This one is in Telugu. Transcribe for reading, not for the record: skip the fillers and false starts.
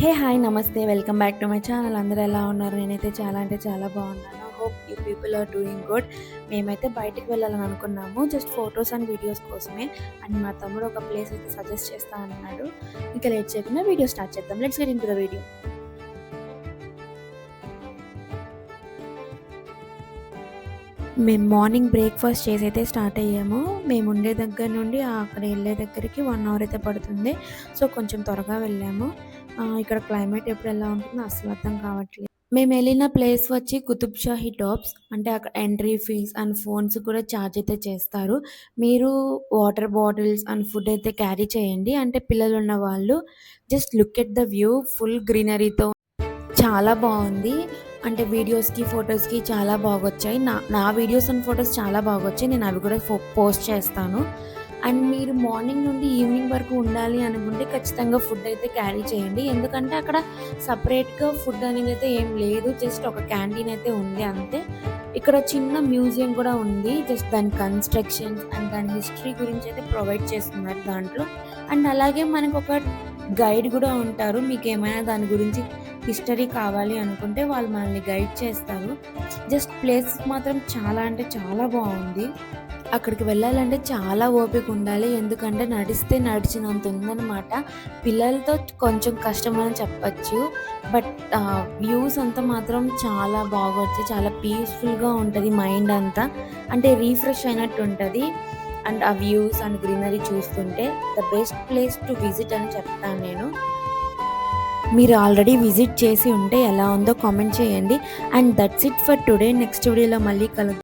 హే హాయ్ నమస్తే welcome back to my channel. అందరూ ఎలా ఉన్నారు? నేనైతే చాలా అంటే చాలా బాగున్నాను. Hope you people are doing good. మేమైతే బయటికి వెళ్ళాలని అనుకున్నాము, జస్ట్ ఫొటోస్ అండ్ వీడియోస్ కోసమే. అండ్ మా తమ్ముడు ఒక ప్లేస్ అయితే సజెస్ట్ చేస్తా అన్నాడు. ఇంకా లేట్ చేయకుండా వీడియో స్టార్ట్ చేద్దాం. Let's get into the video. మేము మార్నింగ్ బ్రేక్ఫాస్ట్ చేసి అయితే స్టార్ట్ అయ్యాము. మేము ఉండే దగ్గర నుండి అక్కడ వెళ్ళే దగ్గరికి 1 అవర్ అయితే పడుతుంది. సో కొంచెం త్వరగా వెళ్ళాము. ఇక్కడ క్లైమేట్ ఎప్పుడు ఎలా ఉంటుందో అస్సలు అర్థం కావట్లేదు. మేము వెళ్ళిన ప్లేస్ వచ్చి కుతుబ్ షాహీ టాప్స్. అంటే అక్కడ ఎంట్రీ ఫీజ్ అండ్ ఫోన్స్ కూడా ఛార్జ్ అయితే చేస్తారు. మీరు వాటర్ బాటిల్స్ అండ్ ఫుడ్ అయితే క్యారీ చేయండి. అంటే పిల్లలు ఉన్న వాళ్ళు just look at the view, full గ్రీనరీతో చాలా బాగుంది. అంటే వీడియోస్‌కి, ఫోటోస్‌కి చాలా బాగొచ్చాయి. నా నా వీడియోస్ అండ్ ఫోటోస్ చాలా బాగొచ్చాయి. నేను అవి కూడా పోస్ట్ చేస్తాను. అండ్ మీరు మార్నింగ్ నుండి ఈవినింగ్ వరకు ఉండాలి అనుకుంటే ఖచ్చితంగా ఫుడ్ అయితే క్యారీ చేయండి. ఎందుకంటే అక్కడ సెపరేట్‌గా ఫుడ్ అనేది అయితే ఏం లేదు. జస్ట్ ఒక క్యాంటీన్ అయితే ఉంది అంతే. ఇక్కడ చిన్న మ్యూజియం కూడా ఉంది. జస్ట్ దాని కన్‌స్ట్రక్షన్స్ అండ్ దాని హిస్టరీ గురించి అయితే ప్రొవైడ్ చేస్తున్నారు దాంట్లో. అండ్ అలాగే మనకొక గైడ్ కూడా ఉంటారు. మీకేమైనా దాని గురించి హిస్టరీ కావాలి అనుకుంటే వాళ్ళు మనల్ని గైడ్ చేస్తారు. జస్ట్ ప్లేస్ మాత్రం చాలా అంటే చాలా బాగుంది. అక్కడికి వెళ్ళాలంటే చాలా ఓపిక ఉండాలి. ఎందుకంటే నడిస్తే నడిచినంత ఉందనమాట. పిల్లలతో కొంచెం కష్టమని చెప్పచ్చు. బట్ వ్యూస్ అంతా మాత్రం చాలా బాగొచ్చాయి. చాలా పీస్‌ఫుల్‌గా ఉంటది మైండ్ అంతా. అంటే రిఫ్రెష్ అయినట్టు ఉంటది. అండ్ ఆ వ్యూస్ అండ్ గ్రీనరీ చూస్తుంటే the best place to visit అని చెప్తాను నేను. మీరు ఆల్రెడీ విజిట్ చేసి ఉంటే ఎలా ఉందో కామెంట్ చేయండి. And that's it for today. Next వీడియోలో మళ్ళీ కలుద్దాం.